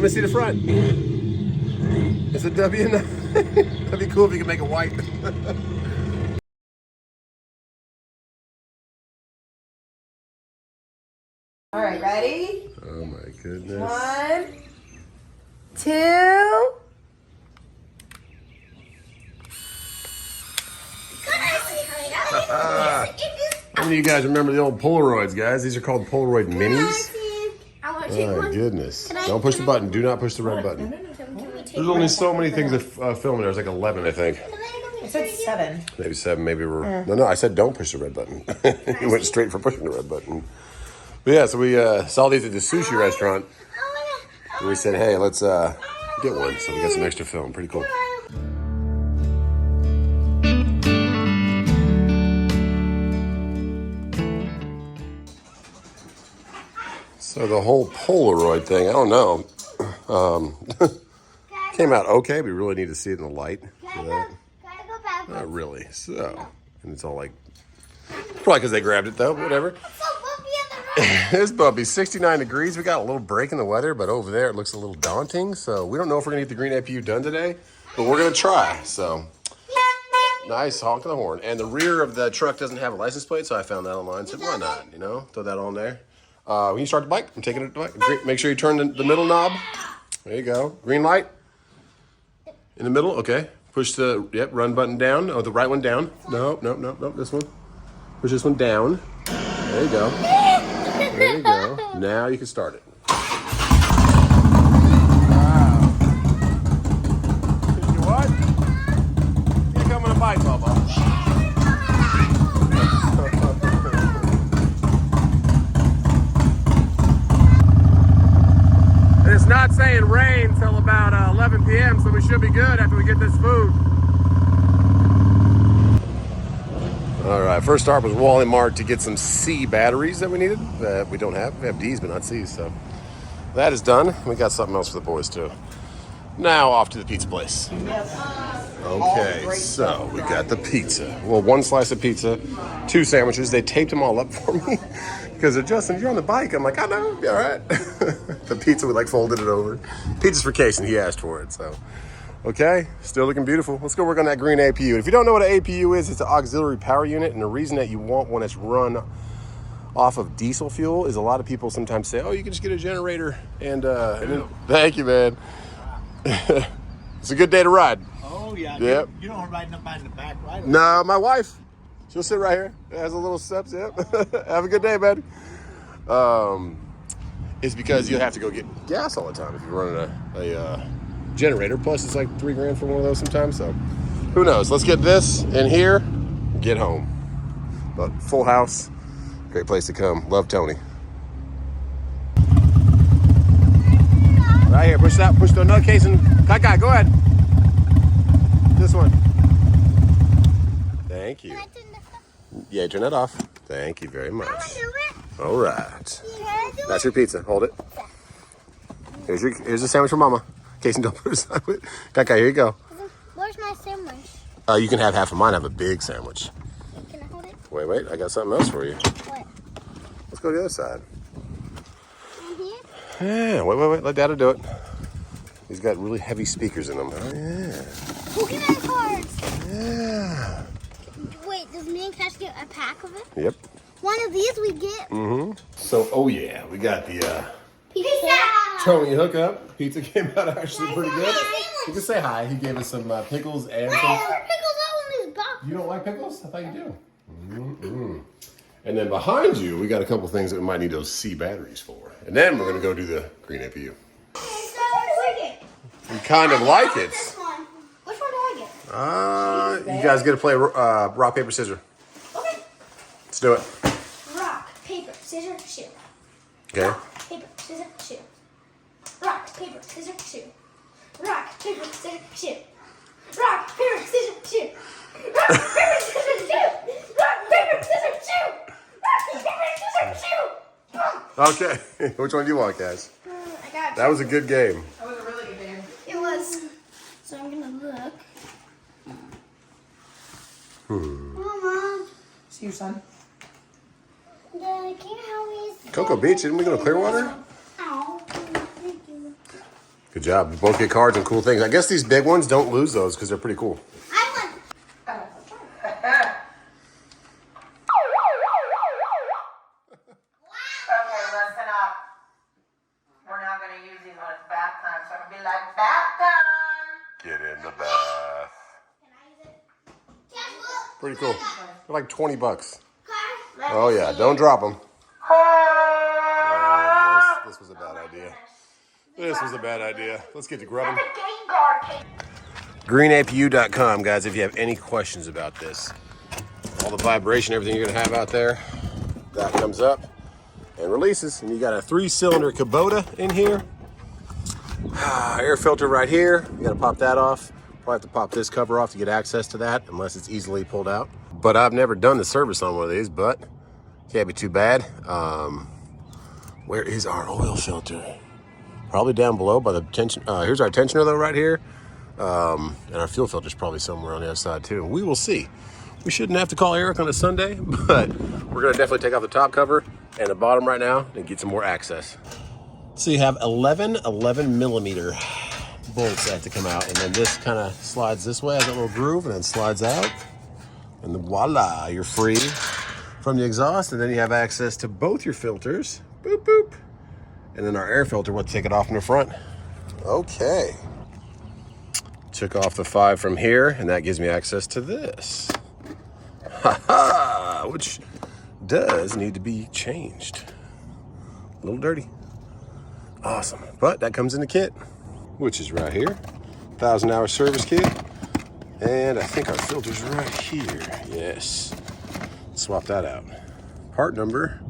me see the front. It's a W9. That'd be cool if you could make it white. All right, ready? Oh my goodness. 1, 2. How many of you guys remember the old Polaroids, guys? These are called Polaroid Minis. Oh my goodness. Don't push the button. Do not push the red button. There's only so many things to film. There's like 11, I think. I said 7. Maybe 7, maybe we're... No, I said don't push the red button. You went straight for pushing the red button. But yeah, so we saw these at the sushi restaurant. And we said, hey, let's get one. So we got some extra film. Pretty cool. So the whole Polaroid thing, I don't know. Came out okay, but we really need to see it in the light. Not really. So, and it's all like, probably because they grabbed it though, whatever. It's bumpy, 69 degrees. We got a little break in the weather, but over there it looks a little daunting. So we don't know if we're gonna get the green APU done today, but we're gonna try. So nice honk of the horn. And the rear of the truck doesn't have a license plate, so I found that online. Said, why not? You know, throw that on there. When you start the bike, I'm taking it to the bike. Make sure you turn the middle knob. There you go. Green light. In the middle, okay. Push the, run button down. Oh, the right one down. No, this one. Push this one down. There you go. There you go. Now you can start it. Wow. You what? You come on a bike, Bubba. It's not saying rain till about 11 p.m., so we should be good after we get this food. All right, first stop was Wally Mart to get some C batteries that we needed. That we don't have. We have D's, but not C's, so that is done. We got something else for the boys, too. Now off to the pizza place. Okay, so we got the pizza. Well, 1 slice of pizza, 2 sandwiches. They taped them all up for me. Because Justin, you're on the bike. I'm like, I know, be all right. The pizza, we like folded it over. Pizza's for Casey, he asked for it, so. Okay, still looking beautiful. Let's go work on that green APU. And if you don't know what an APU is, it's an auxiliary power unit. And the reason that you want one that's run off of diesel fuel is a lot of people sometimes say, oh, you can just get a generator. And then, thank you, man. It's a good day to ride. Oh, yeah. Yep. You don't ride nobody in the back, right? No, my wife. She'll sit right here. It has a little steps, yep. Have a good day, man. It's because you have to go get gas all the time if you're running a generator. Plus, it's like $3 grand for one of those sometimes. So, who knows? Let's get this in here and get home. But full house, great place to come. Love Tony. Right here, push that. Push the another case and HAGGAI, go ahead. This one. Thank you. Yeah, turn that off. Thank you very much. All right. That's your pizza. Hold it. Here's a sandwich for Mama. Casey, don't put it aside with. HAGGAI, here you go. Where's my sandwich? You can have half of mine. I have a big sandwich. Can I hold it? Wait. I got something else for you. What? Let's go to the other side. Here? Yeah, wait. Let Dada do it. He's got really heavy speakers in them. Oh, yeah. Pokemon cards. Yeah. Wait, does me and Cash get a pack of it? Yep. One of these we get. Mm-hmm. So, oh yeah, we got the Pizza. Tony hookup. Pizza came out actually pretty good. You can say hi. He gave us some pickles and some... Pickles all in this box. You don't like pickles? I thought you do. Mm-hmm. And then behind you, we got a couple things that we might need those C batteries for. And then we're going to go do the green APU. You kind of like it. This one. Which one do I get? You guys get to play rock, paper, scissors. Okay. Let's do it. Rock, paper, scissors, shoot. Okay. Rock, paper, scissors, shoot. Rock, paper, scissors, shoot. Rock, paper, scissors, shoot. Rock, paper, scissors, shoot. Rock, paper, scissors, shoot. Rock, paper, scissors, shoot. Rock, paper, scissors, shoot. Okay. Which one do you want, guys? I got That was a good game. That was a really good game. It was. So I'm gonna look. Mama. See you, son. Dad, can you help me? Cocoa Beach, didn't we go to Clearwater? Ow. Thank you. Good job. We both get cards and cool things. I guess these big ones, don't lose those because they're pretty cool. I won. Okay, listen up. We're not going to use these when it's bath time, so I'm going to be like, bath time. Get in the bath. Can I use it? Cash, look. Pretty cool. They're like 20 bucks. Car. Oh yeah, don't drop them. This was a bad idea. This was a bad idea. Let's get to grubbing. GreenAPU.com, guys, if you have any questions about this. All the vibration, everything you're gonna have out there, that comes up and releases. And you got a 3-cylinder Kubota in here. Air filter right here. You gotta pop that off. Probably have to pop this cover off to get access to that, unless it's easily pulled out. But I've never done the service on one of these, but can't be too bad. Where is our oil filter? Probably down below by the tension. Here's our tensioner though right here. And our fuel filter is probably somewhere on the other side too. We will see. We shouldn't have to call Eric on a Sunday, but we're gonna definitely take off the top cover and the bottom right now and get some more access. So you have 11 millimeter bolts that have to come out, and then this kind of slides this way, has a little groove, and then slides out. And then voila, you're free from the exhaust, and then you have access to both your filters. Boop, boop. And then our air filter, we'll take it off in the front. Okay. Took off the 5 from here, and that gives me access to this. Ha-ha! Which does need to be changed. A little dirty. Awesome. But that comes in the kit, which is right here. 1,000-hour service kit. And I think our filter's right here. Yes. Swap that out. Part number,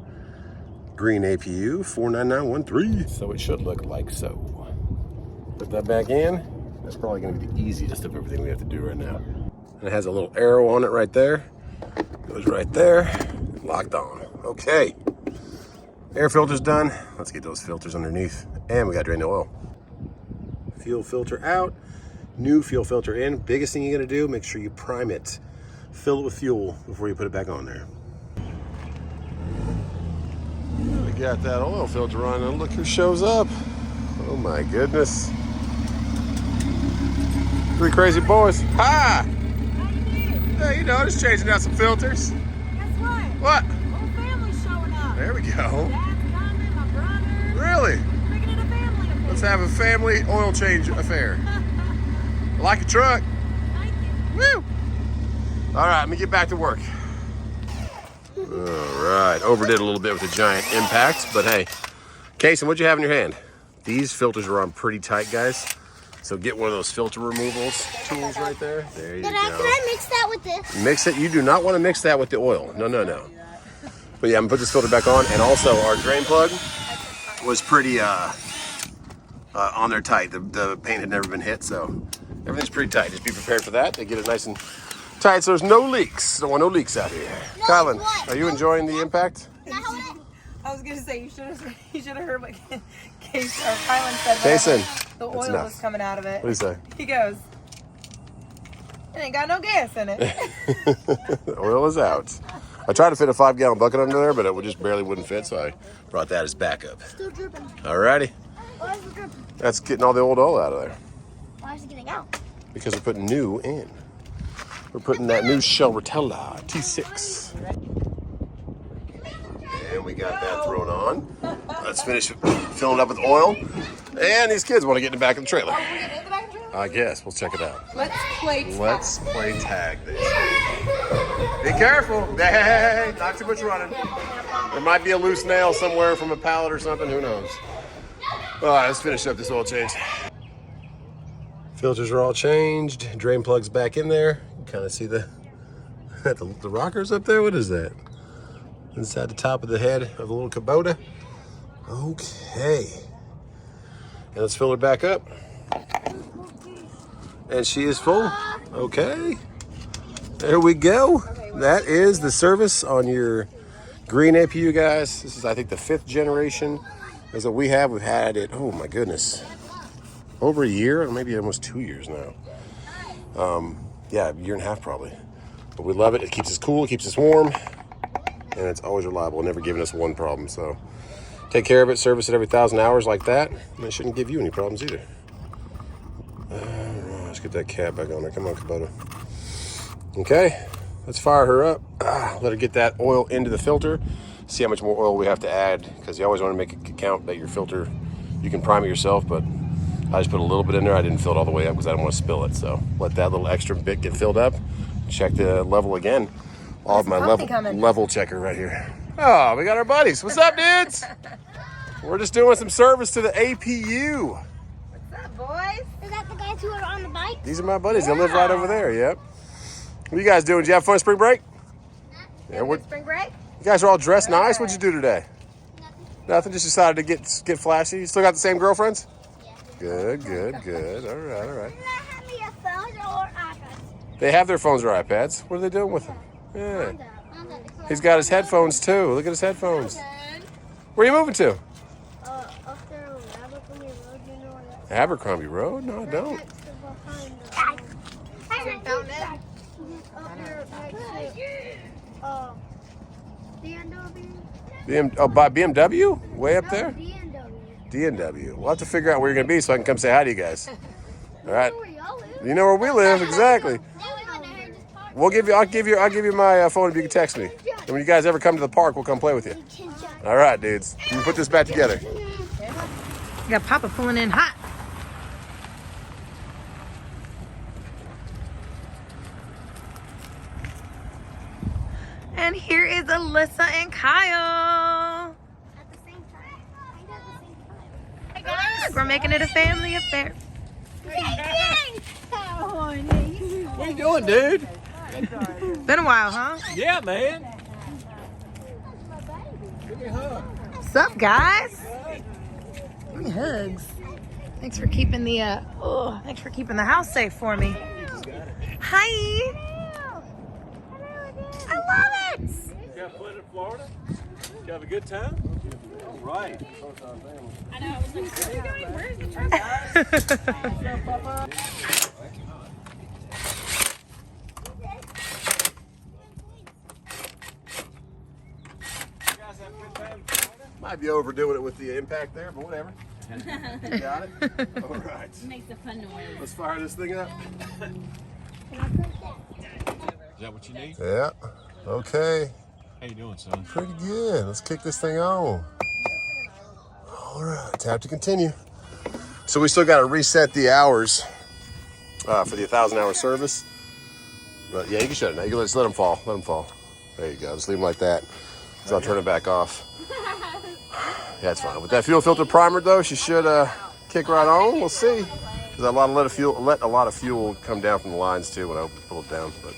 Green APU 49913. So it should look like so. Put that back in. That's probably going to be the easiest of everything we have to do right now. And it has a little arrow on it right there. Goes right there. Locked on. Okay. Air filter's done. Let's get those filters underneath. And we got to drain the oil. Fuel filter out. New fuel filter in. Biggest thing you're going to do, make sure you prime it. Fill it with fuel before you put it back on there. We got that oil filter on, and look who shows up. Oh my goodness. 3 crazy boys. Hi! Yeah, you know, just changing out some filters. Guess what? What? Whole family's showing up. There we go. Dad's coming, my brother. Really? Making it a family affair. Let's have a family oil change affair. I like your truck. Thank you. Woo! All right, let me get back to work. All right, overdid a little bit with the giant impact, but hey. Kason, what'd you have in your hand? These filters are on pretty tight, guys. So get one of those filter removals tools right there. There you Can go. I mix that with this? Mix it. You do not want to mix that with the oil. No, no, no. But yeah, I'm gonna put this filter back on, and also our drain plug was pretty on there tight. The paint had never been hit, so everything's pretty tight. Just be prepared for that. They get it nice and tight so there's no leaks. Don't want no leaks out here. No, Kylan, what? are you enjoying the impact? Can I hold it? I was gonna say you should have heard what Case or Kylan said. Jason, The that's oil enough. was coming out of it. What do you say? He goes, it ain't got no gas in it. The oil is out. I tried to fit a 5-gallon bucket under there, but it just barely wouldn't fit, so I brought that as backup. Still dripping. Alrighty. Why is it dripping? That's getting all the old oil out of there. Why is it getting out? Because we're putting new in. We're putting that new Shell Rotella T6. And we got that thrown on. Let's finish filling it up with oil. And these kids want to get in the back of the trailer. I guess. We'll check it out. Let's play tag. Let's play tag this. Be careful. Hey, not too much running. There might be a loose nail somewhere from a pallet or something. Who knows? All right, let's finish up this oil change. Filters are all changed. Drain plug's back in there. You kind of see the rockers up there. What is that? Inside the top of the head of the little Kubota. Okay. And let's fill her back up. And she is full. Okay. There we go. That is the service on your Green APU, guys. This is, I think, the 5th generation is that we have. We've had it, oh my goodness, over a year, or maybe almost 2 years now. Yeah, a year and a half probably. But we love it. It keeps us cool, it keeps us warm, and it's always reliable, never giving us one problem. So take care of it, service it every 1,000 hours like that, and it shouldn't give you any problems either. that cap back on there. Come on, Kubota. Okay, let's fire her up. Let her get that oil into the filter. See how much more oil we have to add, because you always want to make it count that your filter, you can prime it yourself, but I just put a little bit in there. I didn't fill it all the way up because I don't want to spill it. So let that little extra bit get filled up. Check the level again. All of my level checker right here. Oh, we got our buddies. What's up, dudes? We're just doing some service to the APU. What's up, boys? Is that the guys who are on the bike? These are my buddies. They live right over there. Yep. What are you guys doing? Did you have fun spring break? Yeah. What? Spring break? You guys are all dressed nice. What'd you do today? Nothing. Just decided to get flashy. You still got the same girlfriends? Good. All right. They have their phones or iPads. What are they doing with them? Yeah. He's got his headphones too. Look at his headphones. Where are you moving to? Up there on Abercrombie Road, you know where that's Abercrombie Road? No, I don't. Up here next Oh, by BMW? Way up there? BMW. DNW. We'll have to figure out where you're going to be so I can come say hi to you guys. All right. Where y'all live? You know where we live, exactly. I'll give you my phone if you can text me. And when you guys ever come to the park, we'll come play with you. All right, dudes. You can put this back together. You got Papa pulling in hot. And here is Alyssa and Kyle. At the same time. Hey guys, we're making it a family affair. What you doing, dude? Been a while, huh? Yeah, man. Give me a hug. What's up, guys? Give me hugs. Thanks for keeping the house safe for me. Hi. I love it. You have fun in Florida? You have a good time? All right. I know. I was like, where are you going? Where is the truck? Might be overdoing it with the impact there, but whatever. You got it? All right. Makes a fun noise. Let's fire this thing up. Is that what you need? Yeah. Okay. How you doing, son? Pretty good. Let's kick this thing on. All right. Tap to continue. So we still got to reset the hours for the 1,000-hour service. But yeah, you can shut it now. You can just let them fall. Let them fall. There you go. Just leave them like that. So I'll turn it back off. Yeah, it's fine. With that fuel filter primer, though, she should kick right on. We'll see. There's a lot of let a lot of fuel come down from the lines too when I pull it down. But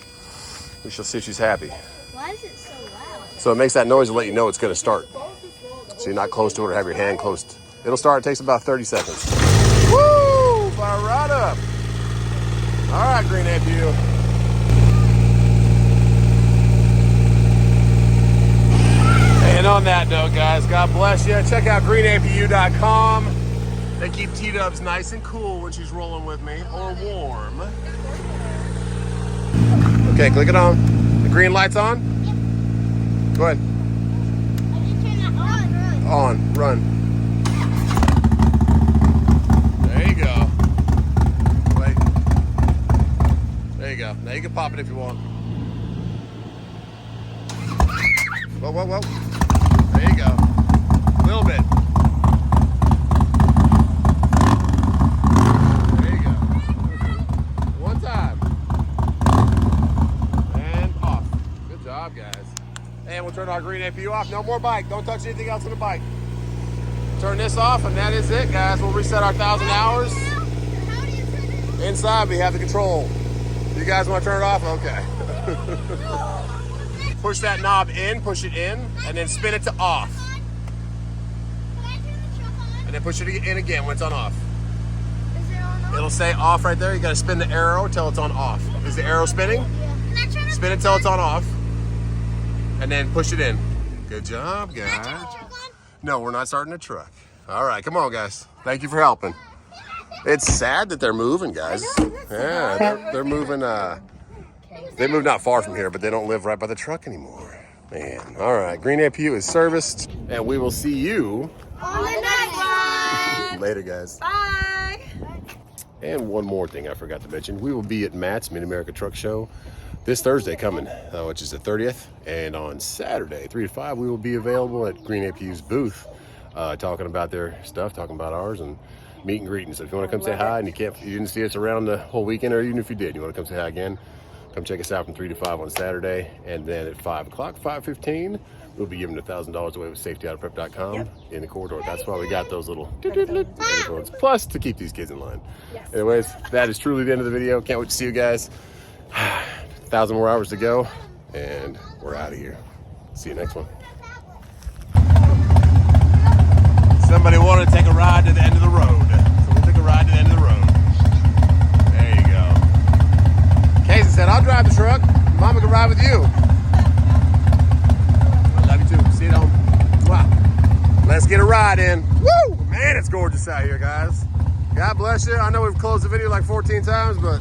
we shall see if she's happy. Why is it so loud? So it makes that noise to let you know it's going to start. So you're not close to it or have your hand close. It'll start. It takes about 30 seconds. Woo! Fire right up. All right, green APU. And on that note, guys, God bless you. Check out greenapu.com. They keep T-dubs nice and cool when she's rolling with me, or warm. Okay, click it on. The green light's on? Yep. Go ahead. I just turned that on. Run. There you go. Wait. There you go. Now you can pop it if you want. Whoa. There you go. A little bit. There you go. One time. And off. Good job, guys. And we'll turn our green APU off. No more bike. Don't touch anything else on the bike. Turn this off, and that is it, guys. We'll reset our 1,000 hours. Inside, we have the control. You guys want to turn it off? Okay. Push that knob in, push it in, and then spin it to off. And then push it in again when it's on off. Is it on? It'll say off right there. You gotta spin the arrow until it's on off. Is the arrow spinning? Yeah. Spin it till it's on off. And then push it in. Good job, guys. No, we're not starting a truck. All right, come on, guys. Thank you for helping. It's sad that they're moving, guys. Yeah, they're moving. They moved not far from here, but they don't live right by the truck anymore. Man, all right. Green APU is serviced, and we will see you On the next one. later, guys. Bye. And one more thing I forgot to mention, we will be at Matt's Mid-America Truck Show this Thursday coming, which is the 30th. And on Saturday, 3 to 5, we will be available at Green APU's booth, talking about their stuff, talking about ours, and meet and greeting. So if you want to come say hi and you didn't see us around the whole weekend, or even if you did, you want to come say hi again, come check us out from 3 to 5 on Saturday. And then at 5 o'clock, 5:15, we'll be giving $1,000 away with safetyoutofprep.com in the corridor. That's why we got those little codes, plus to keep these kids in line. Anyways, that is truly the end of the video. Can't wait to see you guys. 1,000 more hours to go, and we're out of here. See you next one. Somebody wanted to take a ride to the end of the road, so we'll take a ride to the end of the road. There you go. Casey said, I'll drive the truck. Mama can ride with you. I love you too. See you at home. Wow. Let's get a ride in. Woo! Man, it's gorgeous out here, guys. God bless you. I know we've closed the video like 14 times, but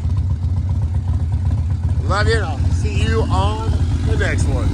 love you. I'll see you on the next one.